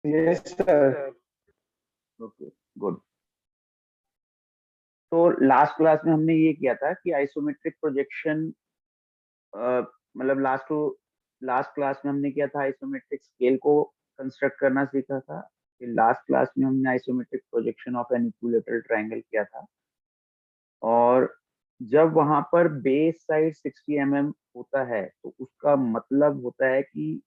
Yes sir. Okay, good. तो last class में हमने ये किया था कि आइसोमेट्रिक प्रोजेक्शन, मतलब लास्ट क्लास में हमने किया था आइसोमेट्रिक स्केल को कंस्ट्रक्ट करना सीखा था। फिर लास्ट क्लास में हमने isometric projection of an equilateral triangle किया था। और जब वहां पर बेस साइड 60 mm होता है तो उसका मतलब होता है कि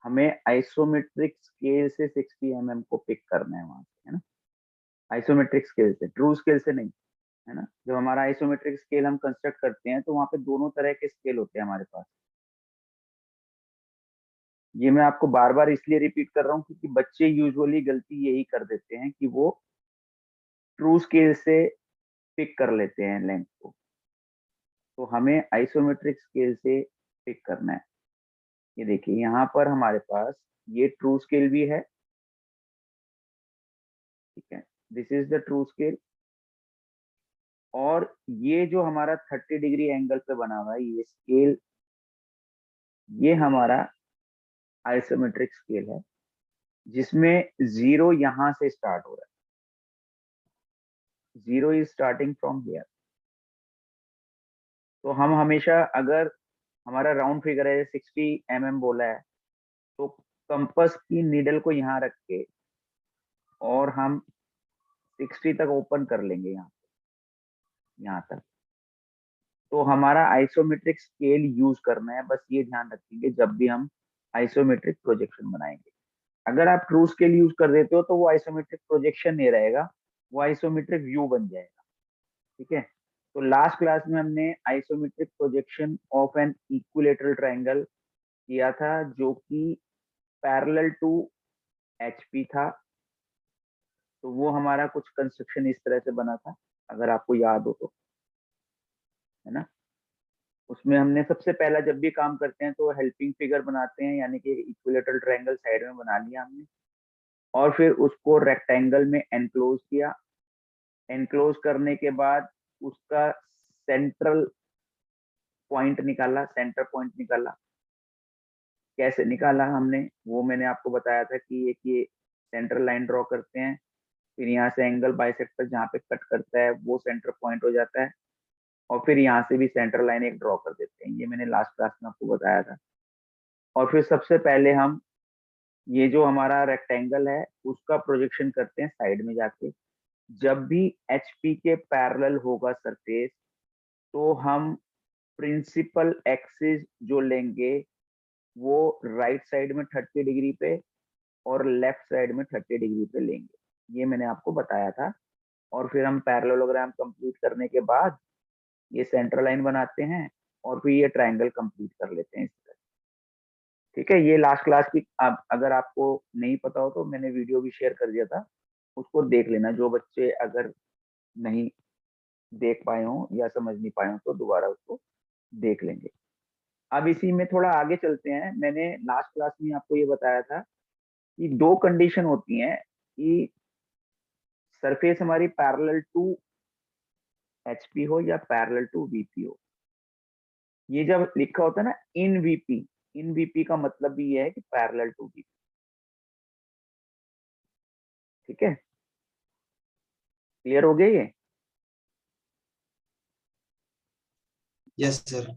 हमें आइसोमेट्रिक स्केल से 60 mm को पिक करना है वहां से, है ना। आइसोमेट्रिक स्केल से, ट्रू स्केल से नहीं, है ना। जब हमारा आइसोमेट्रिक स्केल हम कंस्ट्रक्ट करते हैं तो वहां पे दोनों तरह के स्केल होते हैं हमारे पास। ये मैं आपको बार बार इसलिए रिपीट कर रहा हूँ क्योंकि बच्चे यूजुअली गलती यही कर देते हैं कि वो ट्रू स्केल से पिक कर लेते हैं लेंथ को। तो हमें आइसोमेट्रिक स्केल से पिक करना है। ये देखिए यहाँ पर हमारे पास ये ट्रू स्केल भी है, ठीक है। This is the true scale. और ये जो हमारा 30 डिग्री एंगल पे बना हुआ है ये स्केल, ये हमारा आइसोमेट्रिक स्केल है जिसमें जीरो यहां से स्टार्ट हो रहा है। Zero is starting from here. तो हम हमेशा, अगर हमारा राउंड फिगर है 60 mm बोला है, तो कंपस की नीडल को यहाँ रख के और हम 60 तक ओपन कर लेंगे यहाँ तक। तो हमारा आइसोमेट्रिक स्केल यूज करना है, बस ये ध्यान रखेंगे जब भी हम आइसोमेट्रिक प्रोजेक्शन बनाएंगे। अगर आप ट्रू स्केल यूज कर देते हो तो वो आइसोमेट्रिक प्रोजेक्शन नहीं रहेगा, वो आइसोमेट्रिक व्यू बन जाएगा, ठीक है। तो लास्ट क्लास में हमने isometric projection of an equilateral triangle किया था जो कि पैरेलल टू एचपी था। तो वो हमारा कुछ कंस्ट्रक्शन इस तरह से बना था, अगर आपको याद हो तो, है ना। उसमें हमने सबसे पहला, जब भी काम करते हैं तो हेल्पिंग फिगर बनाते हैं, यानी कि इक्विलेटरल ट्रायंगल साइड में बना लिया हमने। और फिर उसको रेक्टेंगल में एनक्लोज किया। एनक्लोज करने के बाद उसका सेंट्रल पॉइंट निकाला, सेंटर पॉइंट निकाला। कैसे निकाला हमने वो मैंने आपको बताया था कि एक ये सेंट्रल लाइन ड्रॉ करते हैं, फिर यहाँ से एंगल बाइसेक्टर जहाँ पे कट करता है वो सेंटर पॉइंट हो जाता है, और फिर यहाँ से भी सेंटर लाइन एक ड्रॉ कर देते हैं। ये मैंने लास्ट क्लास में आपको बताया था। और फिर सबसे पहले हम ये जो हमारा रेक्टेंगल है उसका प्रोजेक्शन करते हैं साइड में जाके। जब भी एचपी के पैरेलल होगा सरफेस तो हम प्रिंसिपल एक्सिस जो लेंगे वो राइट साइड में 30 डिग्री पे और लेफ्ट साइड में 30 डिग्री पे लेंगे, ये मैंने आपको बताया था। और फिर हम पैरेललोग्राम कंप्लीट करने के बाद ये सेंटर लाइन बनाते हैं और फिर ये ट्रायंगल कंप्लीट कर लेते हैं इस तरह। ठीक है, ये लास्ट क्लास की, अब अगर आपको नहीं पता हो तो मैंने वीडियो भी शेयर कर दिया था, उसको देख लेना। जो बच्चे अगर नहीं देख पाए हो या समझ नहीं पाए हो तो दोबारा उसको देख लेंगे। अब इसी में थोड़ा आगे चलते हैं। मैंने लास्ट क्लास में आपको ये बताया था कि दो कंडीशन होती हैं कि सरफेस हमारी पैरेलल टू एचपी हो या पैरेलल टू वीपी हो। ये जब लिखा होता है ना इन वीपी, इन वीपी का मतलब भी ये है कि पैरेलल टू वीपी, ठीक है। क्लियर हो गया ये? Yes sir.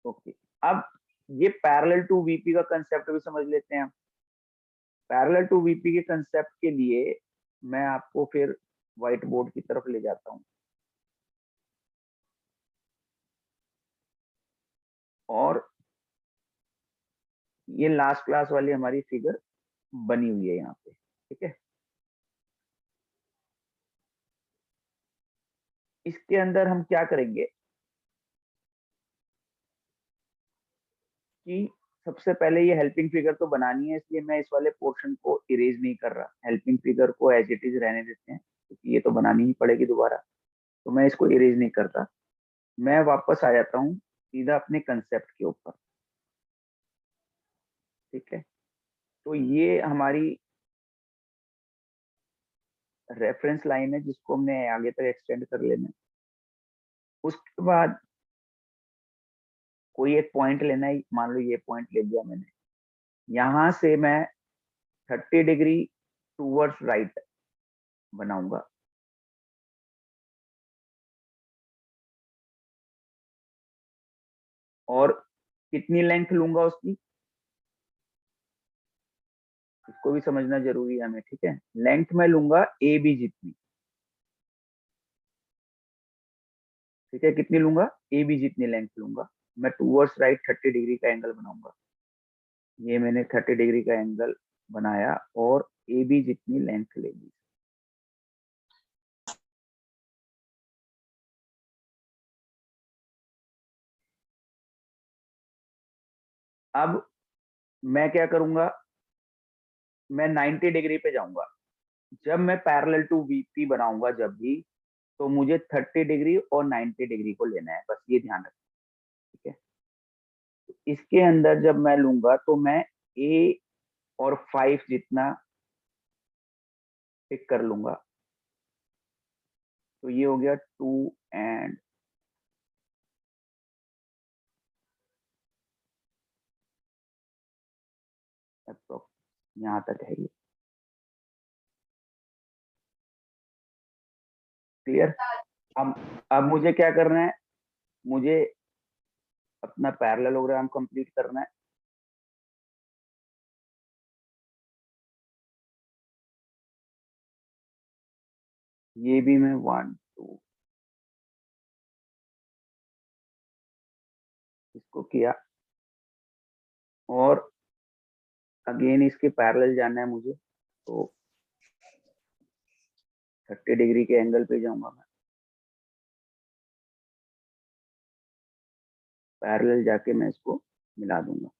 ओके। अब ये पैरेलल टू वीपी का कंसेप्ट भी समझ लेते हैं हम। पैरेलल टू वीपी के कंसेप्ट के लिए मैं आपको फिर व्हाइट बोर्ड की तरफ ले जाता हूँ। और ये लास्ट क्लास वाली हमारी फिगर बनी हुई है यहाँ पे, ठीक है। इसके अंदर हम क्या करेंगे कि सबसे पहले ये हेल्पिंग फिगर तो बनानी है, इसलिए मैं इस वाले पोर्शन को इरेज नहीं कर रहा। हेल्पिंग फिगर को एज इट इज रहने देते हैं क्योंकि ये तो बनानी ही पड़ेगी दोबारा, तो मैं इसको इरेज नहीं करता। मैं वापस आ जाता हूँ सीधा अपने कंसेप्ट के ऊपर, ठीक है। तो ये हमारी रेफरेंस लाइन है जिसको हमने आगे तक एक्सटेंड कर लेना है। उसके बाद कोई एक पॉइंट लेना है, मान लो ये पॉइंट ले लिया मैंने। यहां से मैं 30 डिग्री टूवर्ड्स राइट बनाऊंगा। और कितनी लेंथ लूंगा उसकी, इसको भी समझना जरूरी है हमें, ठीक है। लेंथ में लूंगा ए बी जितनी, ठीक है। कितनी लूंगा, ए बी जितनी लेंथ लूंगा। मैं टूवर्ड्स राइट 30 डिग्री का एंगल बनाऊंगा। ये मैंने 30 डिग्री का एंगल बनाया और ए बी जितनी लेंथ ले ली। अब मैं क्या करूंगा, मैं 90 डिग्री पे जाऊंगा। जब मैं पैरेलल टू वीपी बनाऊंगा जब भी, तो मुझे 30 डिग्री और 90 डिग्री को लेना है, बस ये ध्यान रखना, ठीक है। तो इसके अंदर जब मैं लूंगा तो मैं ए और 5 जितना पिक कर लूंगा। तो ये हो गया 2 एंड अप्रोक्स यहाँ तक है ये। क्लियर। अब मुझे क्या करना है, मुझे अपना पैरेललोग्राम कंप्लीट करना है। ये भी मैं 1 2 इसको किया, और अगेन इसके पैरेलल जाना है मुझे। तो 30 डिग्री के एंगल पे जाऊंगा मैं, पैरेलल जाके मैं इसको मिला दूंगा।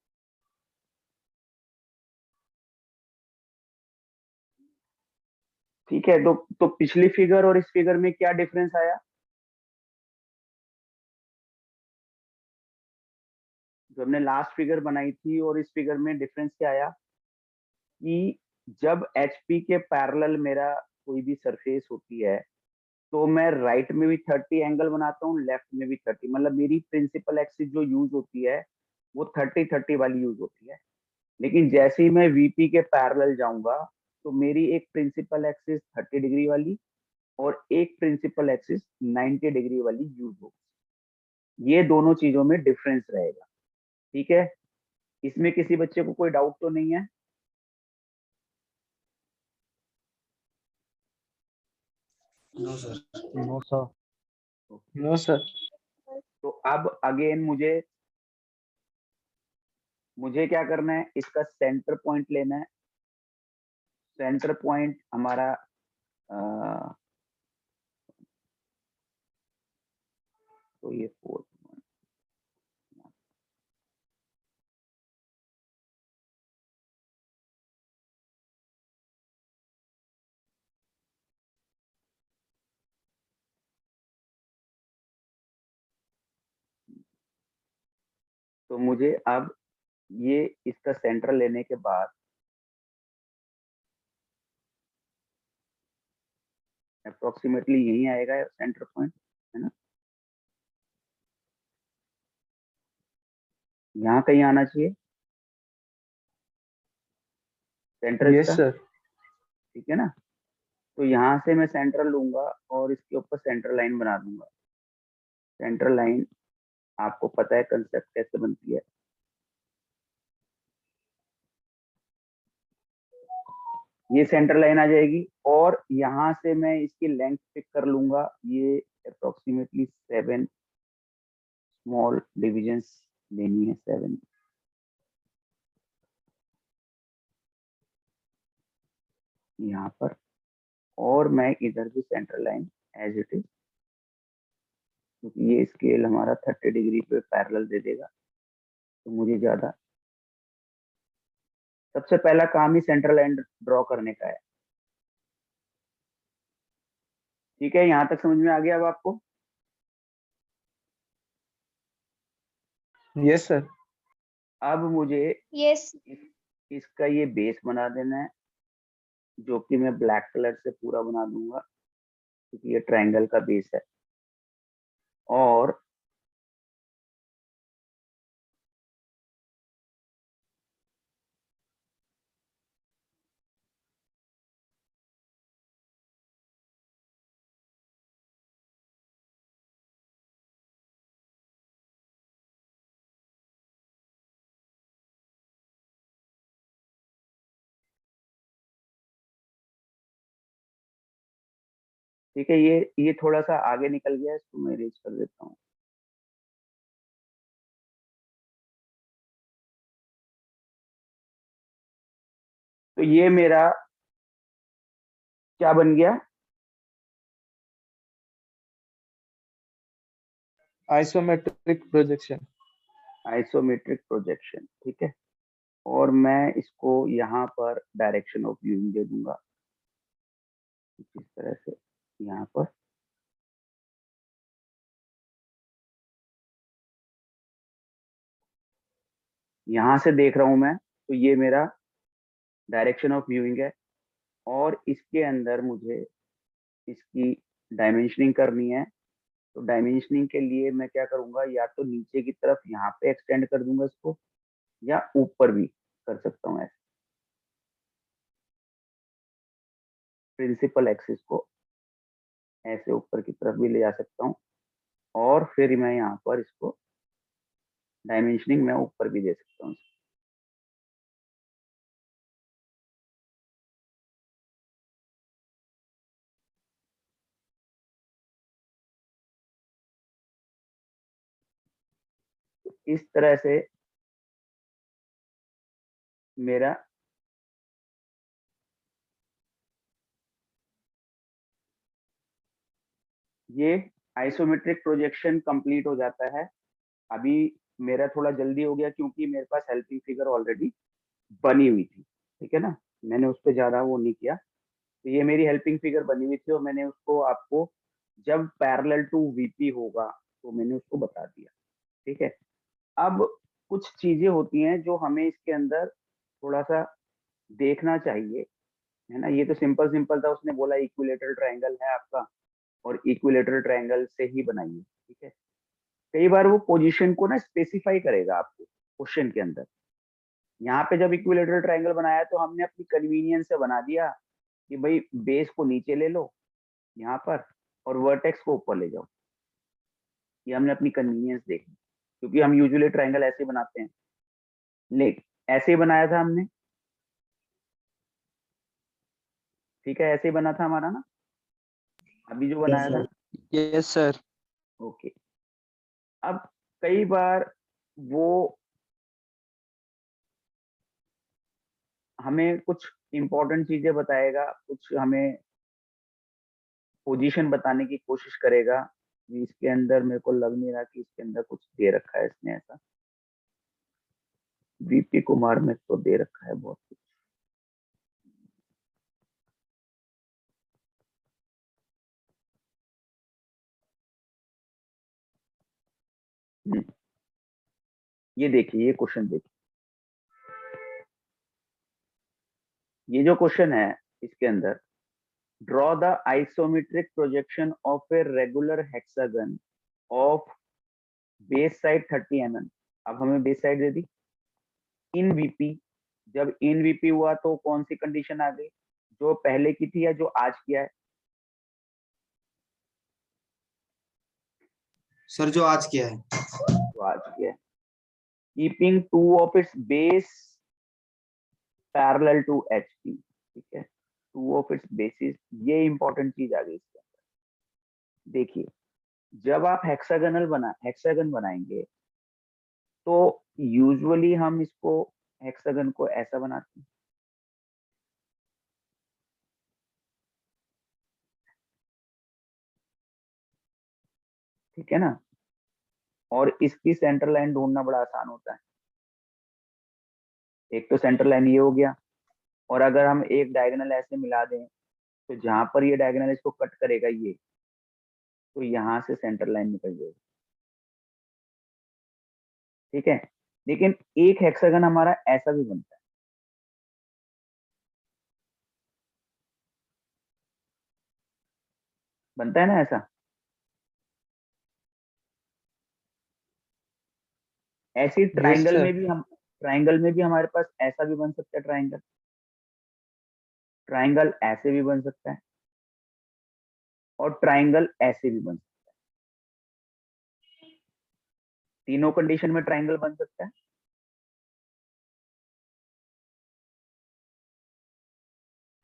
ठीक है। तो पिछली फिगर और इस फिगर में क्या डिफरेंस आया, जो हमने लास्ट फिगर बनाई थी और इस फिगर में डिफरेंस क्या आया, कि जब एचपी के पैरेलल मेरा कोई भी सरफेस होती है, तो मैं राइट में भी 30 एंगल बनाता हूँ, लेफ्ट में भी 30। मतलब मेरी प्रिंसिपल एक्सिस जो यूज होती है वो 30-30 वाली यूज होती है। लेकिन जैसे ही मैं वीपी के पैरेलल जाऊंगा, तो मेरी एक प्रिंसिपल एक्सिस 30 डिग्री वाली और एक प्रिंसिपल एक्सिस 90 डिग्री वाली यूज होगी। ये दोनों चीजों में डिफरेंस रहेगा, ठीक है। इसमें किसी बच्चे को कोई डाउट तो नहीं है। No sir. No sir. No sir. तो अब अगेन मुझे क्या करना है, इसका सेंटर पॉइंट लेना है। सेंटर पॉइंट हमारा तो ये 4 तो मुझे अब ये इसका सेंटर लेने के बाद अप्रोक्सीमेटली यही आएगा सेंटर पॉइंट, है ना। यहाँ कहीं आना चाहिए सेंटर यस इसका, सर। ठीक है ना। तो यहाँ से मैं सेंटर लूंगा और इसके ऊपर सेंटर लाइन बना दूंगा। सेंटर लाइन आपको पता है कंसेप्ट कैसे बनती है। ये सेंटर लाइन आ जाएगी और यहाँ से मैं इसकी लेंथ पिक कर लूंगा। ये अप्रोक्सीमेटली 7 स्मॉल डिविजन्स लेनी है, 7। यहाँ पर, और मैं इधर भी centre line as it is, क्योंकि ये स्केल हमारा 30 डिग्री पे पैरेलल दे देगा, तो मुझे ज्यादा, सबसे पहला काम ही सेंटर लाइन ड्रॉ करने का है। ठीक है, यहाँ तक समझ में आ गया अब आपको। Yes sir. अब मुझे यस। इसका ये बेस बना देना है, जो कि मैं ब्लैक कलर से पूरा बना दूंगा, क्योंकि ये ट्रायंगल का बेस है। और ठीक है, ये थोड़ा सा आगे निकल गया है, इसको मैं इरेज कर देता हूँ। तो ये मेरा क्या बन गया? Isometric projection. आइसोमेट्रिक प्रोजेक्शन, ठीक है। और मैं इसको यहाँ पर डायरेक्शन ऑफ व्यूइंग दे दूंगा इस तरह से, यहाँ पर। यहाँ से देख रहा हूं मैं, तो ये मेरा डायरेक्शन ऑफ व्यूइंग है। और इसके अंदर मुझे इसकी डायमेंशनिंग करनी है। तो डायमेंशनिंग के लिए मैं क्या करूंगा, या तो नीचे की तरफ यहाँ पे एक्सटेंड कर दूंगा इसको, या ऊपर भी कर सकता हूँ ऐसे, प्रिंसिपल एक्सिस को ऐसे ऊपर की तरफ भी ले जा सकता हूँ। और फिर मैं यहाँ पर इसको डायमेंशनिंग मैं ऊपर भी दे सकता हूँ। तो इस तरह से मेरा ये आइसोमेट्रिक प्रोजेक्शन कंप्लीट हो जाता है। अभी मेरा थोड़ा जल्दी हो गया क्योंकि मेरे पास हेल्पिंग फिगर ऑलरेडी बनी हुई थी, ठीक है ना। मैंने उस पर ज्यादा वो नहीं किया। तो ये मेरी हेल्पिंग फिगर बनी हुई थी और मैंने उसको आपको जब पैरेलल टू वीपी होगा तो मैंने उसको बता दिया, ठीक है। अब कुछ चीजें होती हैं जो हमें इसके अंदर थोड़ा सा देखना चाहिए, है ना। ये तो सिंपल सिंपल था, उसने बोला इक्विलेटरल ट्रायंगल है आपका और इक्विलेटरल ट्रायंगल से ही बनाइए, ठीक है। कई बार वो पोजीशन को ना स्पेसिफाई करेगा आपको क्वेश्चन के अंदर। यहाँ पे जब इक्विलेटरल ट्रायंगल बनाया तो हमने अपनी कन्वीनियंस से बना दिया कि भाई बेस को नीचे ले लो यहाँ पर और वर्टेक्स को ऊपर ले जाओ। ये हमने अपनी कन्वीनियंस देखी, क्योंकि हम यूजुअली ट्रायंगल ऐसे ही बनाते हैं। लेकिन ऐसे ही बनाया था हमने, ठीक है, ऐसे ही बना था हमारा ना, अभी जो बनाया था। Yes sir. ओके। अब कई बार वो हमें कुछ इंपॉर्टेंट चीजें बताएगा, कुछ हमें पोजीशन बताने की कोशिश करेगा। इसके अंदर मेरे को लग नहीं रहा कि इसके अंदर कुछ दे रखा है इसने ऐसा। वीपी कुमार में तो दे रखा है बहुत कुछ। ये देखिए, ये क्वेश्चन देखिए, ये जो क्वेश्चन है इसके अंदर, draw the isometric projection of a regular hexagon of base side 30 mm। अब हमें बेस साइड दे दी इन वीपी। जब इन वीपी हुआ तो कौन सी कंडीशन आ गई, जो पहले की थी या जो आज किया है? सर जो आज किया है। जो आज किया है। Keeping two of its base parallel to H P, ठीक है। टू ऑफ इट्स बेसिस, ये इंपॉर्टेंट चीज आ गई इसके अंदर। देखिए, जब आप हेक्सागन बनाएंगे तो यूजुअली हम इसको हेक्सागन को ऐसा बनाते हैं, ठीक है ना। और इसकी सेंटर लाइन ढूंढना बड़ा आसान होता है। एक तो सेंटर लाइन ये हो गया, और अगर हम एक डायगोनल ऐसे मिला दें तो जहां पर ये डायगोनल इसको कट करेगा ये, तो यहाँ से सेंटर लाइन निकल जाएगी, ठीक है। लेकिन एक हेक्सागन हमारा ऐसा भी बनता है, बनता है ना ऐसा। ऐसे यस ट्राइंगल सर। में भी हम, ट्राइंगल में भी हमारे पास ऐसा भी बन सकता है ट्राइंगल। ट्राइंगल ऐसे भी बन सकता है और ट्राइंगल ऐसे भी बन सकता है। तीनों कंडीशन में ट्राइंगल बन सकता है।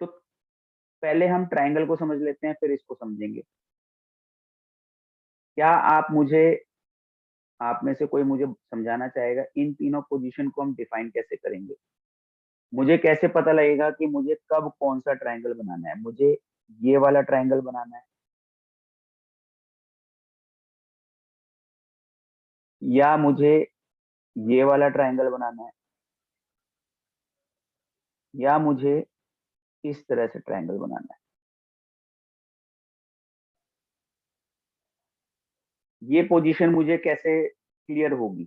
तो पहले हम ट्रायंगल को समझ लेते हैं, फिर इसको समझेंगे। क्या आप में से कोई मुझे समझाना चाहेगा इन तीनों पोजीशन को हम डिफाइन कैसे करेंगे? मुझे कैसे पता लगेगा कि मुझे कब कौन सा ट्रायंगल बनाना है? मुझे ये वाला ट्रायंगल बनाना है, या मुझे ये वाला ट्रायंगल बनाना है, या मुझे इस तरह से ट्रायंगल बनाना है? ये पोजीशन मुझे कैसे क्लियर होगी?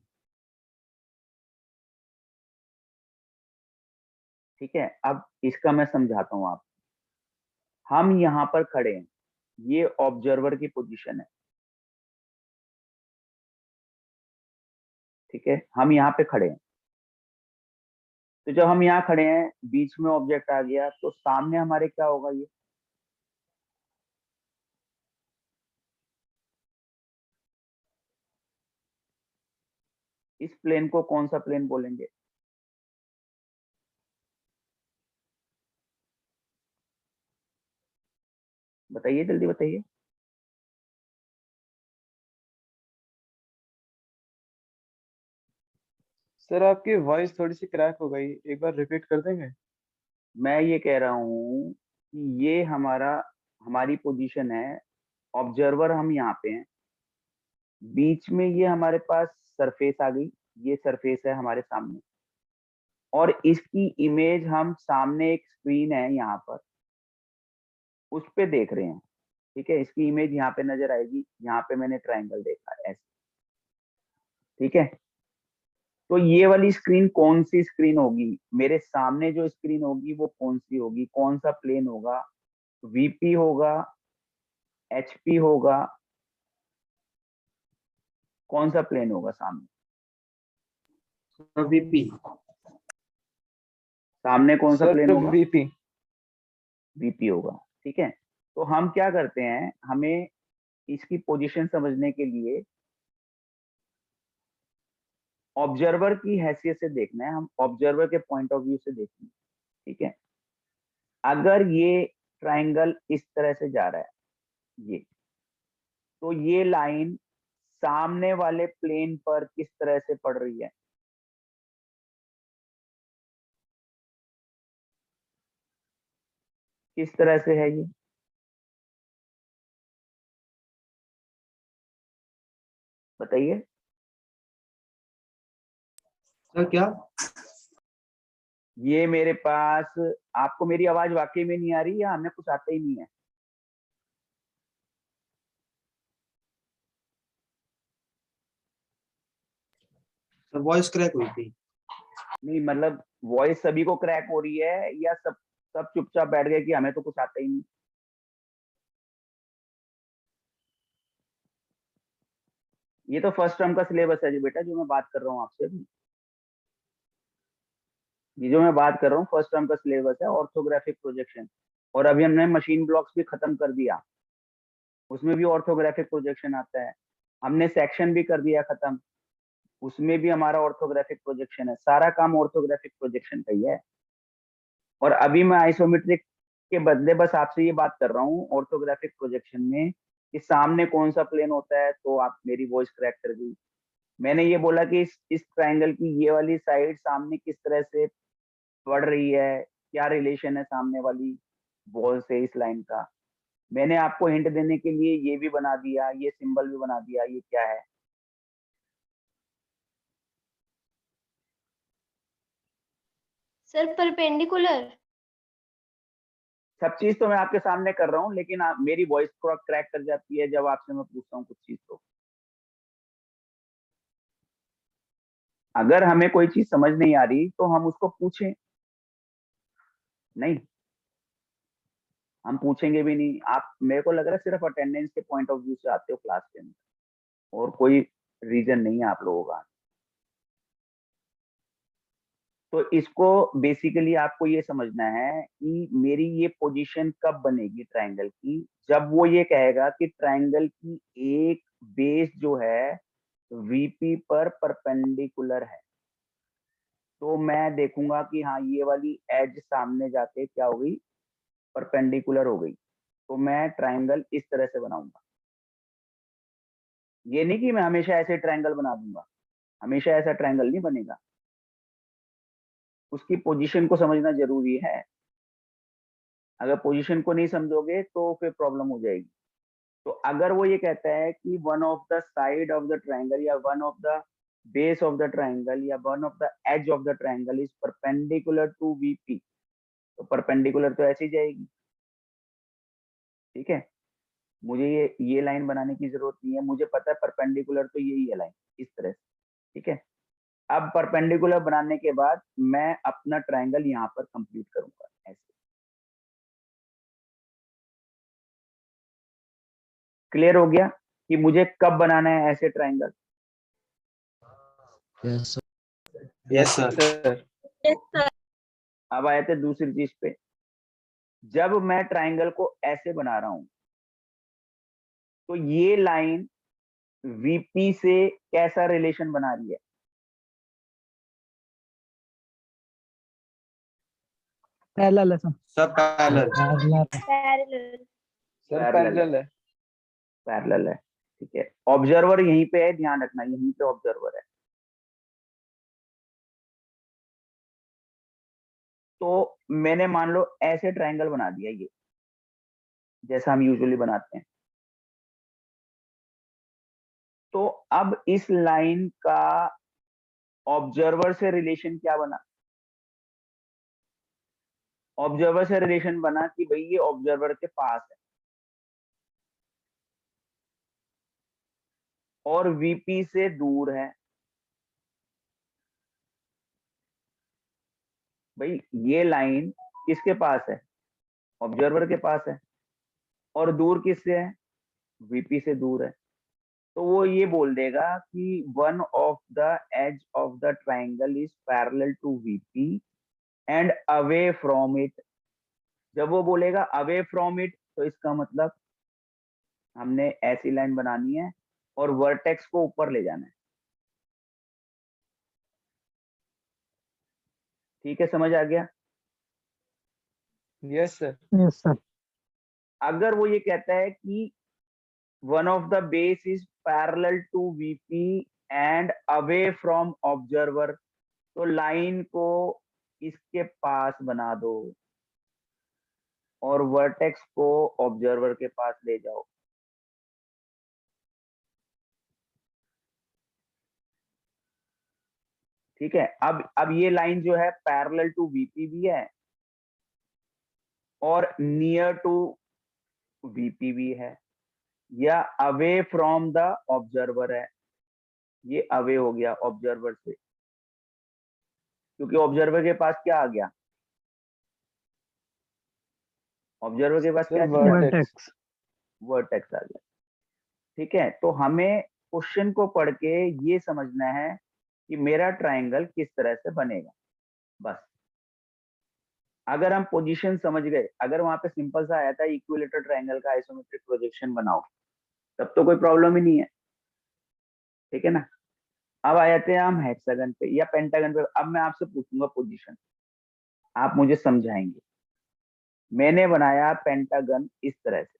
ठीक है, अब इसका मैं समझाता हूं आप। हम यहाँ पर खड़े हैं, ये ऑब्जर्वर की पोजीशन है। ठीक है, हम यहाँ पे खड़े हैं। तो जब हम यहाँ खड़े हैं, बीच में ऑब्जेक्ट आ गया, तो सामने हमारे क्या होगा? ये इस प्लेन को कौन सा प्लेन बोलेंगे? बताइए, जल्दी बताइए। सर आपकी वॉइस थोड़ी सी क्रैक हो गई, एक बार रिपीट कर देंगे? मैं ये कह रहा हूँ कि ये हमारी पोजीशन है। ऑब्जर्वर हम यहाँ पे हैं, बीच में ये हमारे पास सरफेस आ गई। ये सरफेस है हमारे सामने, और इसकी इमेज हम सामने एक स्क्रीन है यहाँ पर, उस पे देख रहे हैं। ठीक है, इसकी इमेज यहाँ पे नजर आएगी। यहाँ पे मैंने ट्रायंगल देखा है ऐसे। ठीक है, तो ये वाली स्क्रीन कौन सी स्क्रीन होगी? मेरे सामने जो स्क्रीन होगी वो कौन सी होगी? कौन सा प्लेन होगा? वीपी होगा, एचपी होगा, कौन सा प्लेन होगा सामने? वीपी। सामने कौन सा प्लेन सर होगा? वीपी। वीपी होगा। ठीक है, तो हम क्या करते हैं, हमें इसकी पोजीशन समझने के लिए ऑब्जर्वर की हैसियत से देखना है। हम ऑब्जर्वर के पॉइंट ऑफ व्यू से देखेंगे। ठीक है, अगर ये ट्रायंगल इस तरह से जा रहा है, ये, तो ये लाइन सामने वाले प्लेन पर किस तरह से पड़ रही है? किस तरह से है ये? बताइए। सर क्या? ये मेरे पास, आपको मेरी आवाज वाकई में नहीं आ रही, या हमें कुछ आता ही नहीं है? सर वॉइस क्रैक हुई थी। नहीं मतलब वॉइस सभी को क्रैक हो रही है, या सब सब चुपचाप बैठ गए कि हमें तो कुछ आता ही नहीं? ये तो फर्स्ट टर्म का सिलेबस है जो बेटा, जो मैं बात कर रहा हूँ आपसे अभी। ये जो मैं बात कर रहा हूँ फर्स्ट टर्म का सिलेबस है, ऑर्थोग्राफिक प्रोजेक्शन। और अभी हमने मशीन ब्लॉक्स भी खत्म कर दिया, उसमें भी ऑर्थोग्राफिक प्रोजेक्शन आता है। हमने सेक्शन भी कर दिया खत्म, उसमें भी हमारा ऑर्थोग्राफिक प्रोजेक्शन है। सारा काम ऑर्थोग्राफिक प्रोजेक्शन का ही है। और अभी मैं आइसोमेट्रिक के बदले बस आपसे ये बात कर रहा हूँ ऑर्थोग्राफिक प्रोजेक्शन में, कि सामने कौन सा प्लेन होता है। तो आप मेरी वॉइस क्रैक कर गई। मैंने ये बोला कि इस ट्रायंगल की ये वाली साइड सामने किस तरह से बढ़ रही है, क्या रिलेशन है सामने वाली वॉल से इस लाइन का। मैंने आपको हिंट देने के लिए ये भी बना दिया, ये सिंबल भी बना दिया। ये क्या है? Sir perpendicular. सब चीज तो मैं आपके सामने कर रहा हूँ, लेकिन मेरी वॉइस थोड़ा क्रैक कर जाती है जब आपसे मैं पूछता हूँ कुछ चीज। तो अगर हमें कोई चीज समझ नहीं आ रही तो हम उसको पूछें। नहीं, हम पूछेंगे भी नहीं। आप, मेरे को लग रहा है सिर्फ अटेंडेंस के पॉइंट ऑफ व्यू से आते हो क्लास के अंदर, और कोई रीजन नहीं है आप लोगों का। तो इसको बेसिकली आपको ये समझना है कि मेरी ये पोजीशन कब बनेगी ट्रायंगल की, जब वो ये कहेगा कि ट्रायंगल की एक बेस जो है वीपी पर परपेंडिकुलर है। तो मैं देखूंगा कि हाँ, ये वाली एज सामने जाके क्या होगी, परपेंडिकुलर हो गई, तो मैं ट्राइंगल इस तरह से बनाऊंगा। ये नहीं कि मैं हमेशा ऐसे ट्राइंगल बना दूंगा, हमेशा ऐसा ट्राइंगल नहीं बनेगा, उसकी पोजीशन को समझना जरूरी है। अगर पोजीशन को नहीं समझोगे तो फिर प्रॉब्लम हो जाएगी। तो अगर वो ये कहता है कि one of the side of the triangle या one of the base of the triangle या one of the edge of the triangle is perpendicular to VP, तो परपेंडिकुलर तो ऐसी जाएगी। ठीक है, मुझे ये लाइन बनाने की जरूरत नहीं है, मुझे पता है परपेंडिकुलर तो यही है लाइन, इस तरह से। ठीक है, अब परपेंडिकुलर बनाने के बाद मैं अपना ट्राइंगल यहाँ पर कंप्लीट करूंगा ऐसे। क्लियर हो गया कि मुझे कब बनाना है ऐसे triangle? Yes sir. Yes sir. अब आए थे दूसरी चीज पे। जब मैं ट्राइंगल को ऐसे बना रहा हूं तो ये लाइन वीपी से कैसा रिलेशन बना रही है? पैरेलल है सर। सब पैरेलल। पैरेलल। सर पैरेलल है, पैरेलल है। पैरेलल है। ठीक है, ऑब्जर्वर यहीं पे है, ध्यान रखना यहीं पे ऑब्जर्वर है। तो मैंने मान लो ऐसे ट्राइंगल बना दिया, ये जैसा हम यूजुअली बनाते हैं। तो अब इस लाइन का ऑब्जर्वर से रिलेशन क्या बना? ऑब्जर्वर से रिलेशन बना कि भाई ये ऑब्जर्वर के पास है और वीपी से दूर है। भाई ये लाइन किसके पास है? ऑब्जर्वर के पास है। और दूर किससे है? वीपी से दूर है। तो वो ये बोल देगा कि one of the edge of the triangle is parallel to VP and away from it. जब वो बोलेगा अवे फ्रॉम इट, तो इसका मतलब हमने ऐसी लाइन बनानी है और वर्टेक्स को ऊपर ले जाना है। ठीक है, समझ आ गया? Yes sir. Yes sir. अगर वो ये कहता है कि one of the base is parallel to VP and away from observer, तो लाइन को इसके पास बना दो और वर्टेक्स को ऑब्जर्वर के पास ले जाओ। ठीक है, अब ये लाइन जो है पैरेलल टू वीपी भी है और नियर टू वीपी भी है, या अवे फ्रॉम द ऑब्जर्वर है। ये अवे हो गया ऑब्जर्वर से, क्योंकि ऑब्जर्वर के पास क्या आ गया? ऑब्जर्वर के पास सर क्या चीज आ गई? वर्टेक्स। वर्टेक्स आ गया। ठीक है, तो हमें क्वेश्चन को पढ़ के ये समझना है कि मेरा ट्राइंगल किस तरह से बनेगा, बस। अगर हम पोजीशन समझ गए, अगर वहां पे सिंपल सा आया था इक्विलेटरल ट्राइंगल का आइसोमेट्रिक प्रोजेक्शन बनाओ, तब तो कोई प्रॉब्लम ही नहीं है। ठीक है ना? अब आ जाते हैं हम हेक्सागन पे या पेंटागन पे। अब मैं आपसे पूछूंगा पोजीशन, आप मुझे समझाएंगे। मैंने बनाया पेंटागन इस तरह से।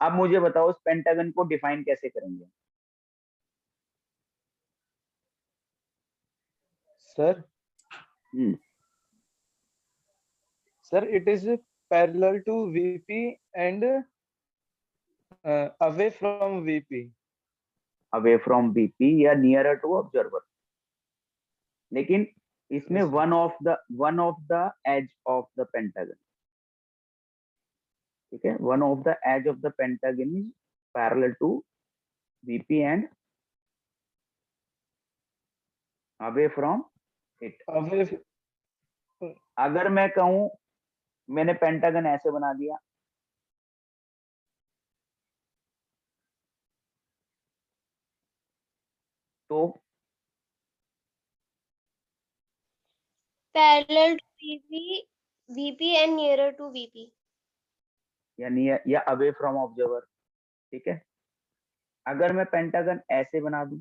अब मुझे बताओ उस पेंटागन को डिफाइन कैसे करेंगे? Sir sir it is parallel to VP and away from VP. Away from BP या नियरर टू ऑब्जर्वर, लेकिन इसमें Yes, sir. One of the edge of the pentagon. ठीक है, one of the edge of the pentagon is parallel to BP and away from it. Away. अगर मैं कहूं मैंने pentagon ऐसे बना दिया, तो parallel to VP and nearer to VP. या नियर या अवे फ्रॉम ऑब्जर्वर। ठीक है, अगर मैं पेंटागन ऐसे बना दूं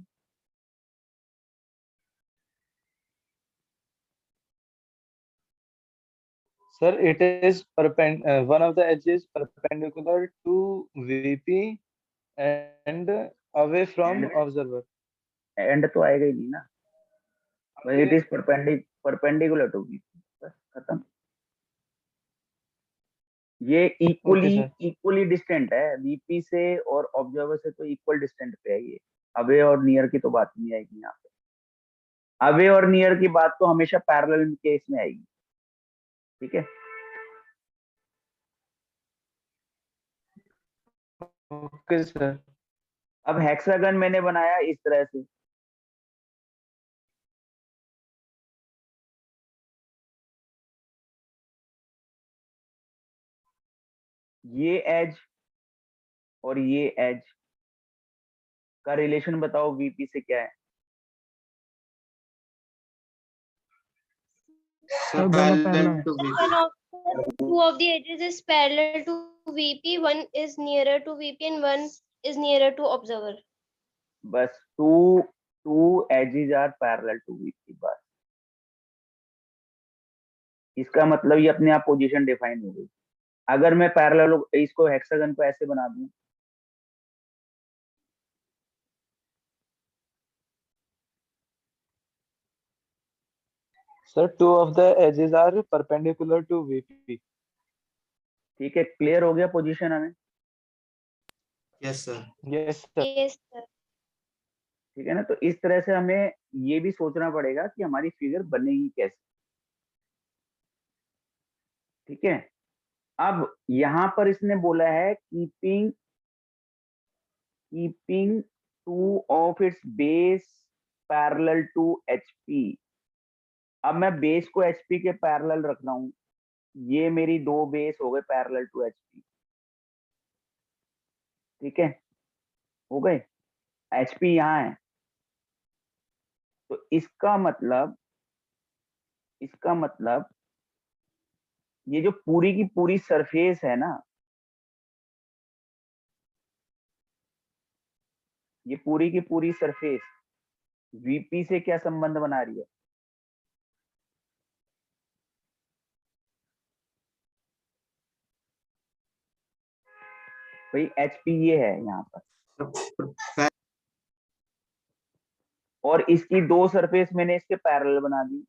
Sir, it is one of the edges perpendicular to VP and away from And observer. And तो आएगा ही नहीं ना, it Away- is perpendicular to B, बस खत्म। ये Okay, sir. इक्वली डिस्टेंट है वीपी से और ऑब्जर्वर से, तो इक्वल डिस्टेंट पे है ये। अवे और नियर की तो बात नहीं आएगी यहाँ पे। अवे और नियर की बात तो हमेशा पैरेलल केस में आएगी, ठीक है। Okay, sir. अब हेक्सागन मैंने बनाया इस तरह से, ये एज और ये एज का रिलेशन बताओ वीपी से क्या है? Sir, दोनों parallel parallel. to VP. One of two of the edges is parallel to VP, one is nearer to VP and one is nearer to observer. बस two edges are parallel to VP, बस इसका मतलब ये अपने आप position define हो गई। अगर मैं पैरेलल इसको हेक्सागन को ऐसे बना दूं, Sir, two of the edges are perpendicular to VP. ठीक है, क्लियर हो गया पोजीशन हमें, Yes, sir. Yes, sir. Yes, sir. ठीक है ना। तो इस तरह से हमें ये भी सोचना पड़ेगा कि हमारी फिगर बनेगी कैसे, ठीक है। अब यहाँ पर इसने बोला है keeping two of its base parallel to HP. अब मैं बेस को एचपी के पैरेलल रख रहा हूं, ये मेरी दो बेस हो गए पैरेलल टू एचपी, ठीक है, हो गए। एचपी यहाँ है, तो इसका मतलब ये जो पूरी की पूरी सरफेस है ना, ये पूरी की पूरी सरफेस वीपी से क्या संबंध बना रही है? भाई एचपी ये है यहाँ पर, और इसकी दो सरफेस मैंने इसके पैरेलल बना दी,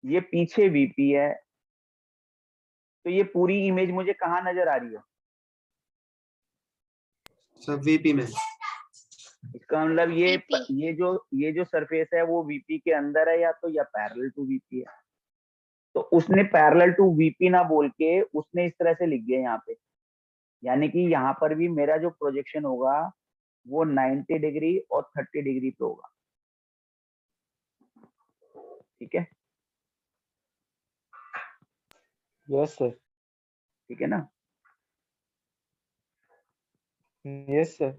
ये पीछे वीपी है, तो ये पूरी इमेज मुझे कहाँ नजर आ रही है? Sir, VP में. इसका मतलब ये VP. ये जो सरफेस है वो वीपी के अंदर है, या तो या पैरेलल टू वीपी है। तो उसने पैरेलल टू वीपी ना बोल के उसने इस तरह से लिख दिया यहाँ पे, यानी कि यहाँ पर भी मेरा जो प्रोजेक्शन होगा वो 90 डिग्री और 30 डिग्री पे होगा, ठीक है। Yes, sir. ठीक है ना। Yes, sir.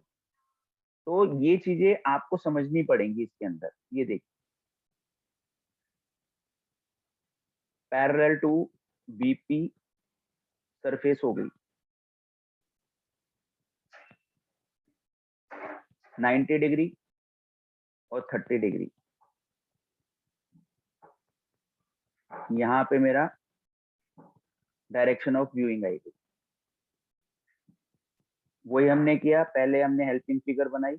तो ये चीजें आपको समझनी पड़ेंगी इसके अंदर। ये देखिए, पैरेलल टू वीपी सरफेस हो गई, 90 डिग्री और 30 डिग्री। यहाँ पे मेरा डायरेक्शन ऑफ व्यूइंग आई थी, वही हमने किया। पहले हमने हेल्पिंग फिगर बनाई,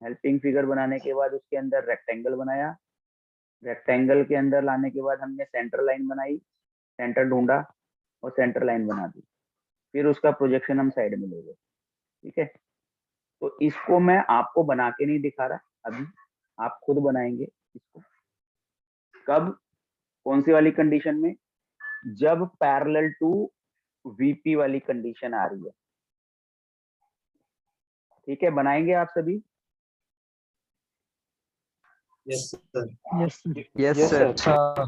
हेल्पिंग फिगर बनाने के बाद उसके अंदर रेक्टेंगल बनाया, रेक्टेंगल के अंदर लाने के बाद हमने सेंटर लाइन बनाई, सेंटर ढूंढा और सेंटर लाइन बना दी, फिर उसका प्रोजेक्शन हम साइड में ले गए, ठीक है। तो इसको मैं आपको बना के नहीं दिखा रहा अभी, आप खुद बनाएंगे इसको। कब, कौन सी वाली कंडीशन में? जब पैरेलल टू वीपी वाली कंडीशन आ रही है, ठीक है। बनाएंगे आप सभी? Yes, sir. Yes, sir. Yes, sir. अच्छा.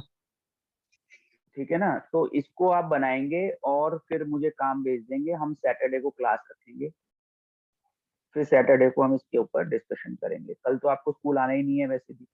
ठीक है ना। तो इसको आप बनाएंगे और फिर मुझे काम भेज देंगे, हम सैटरडे को क्लास रखेंगे, फिर सैटरडे को हम इसके ऊपर डिस्कशन करेंगे। कल तो आपको स्कूल आना ही नहीं है वैसे भी,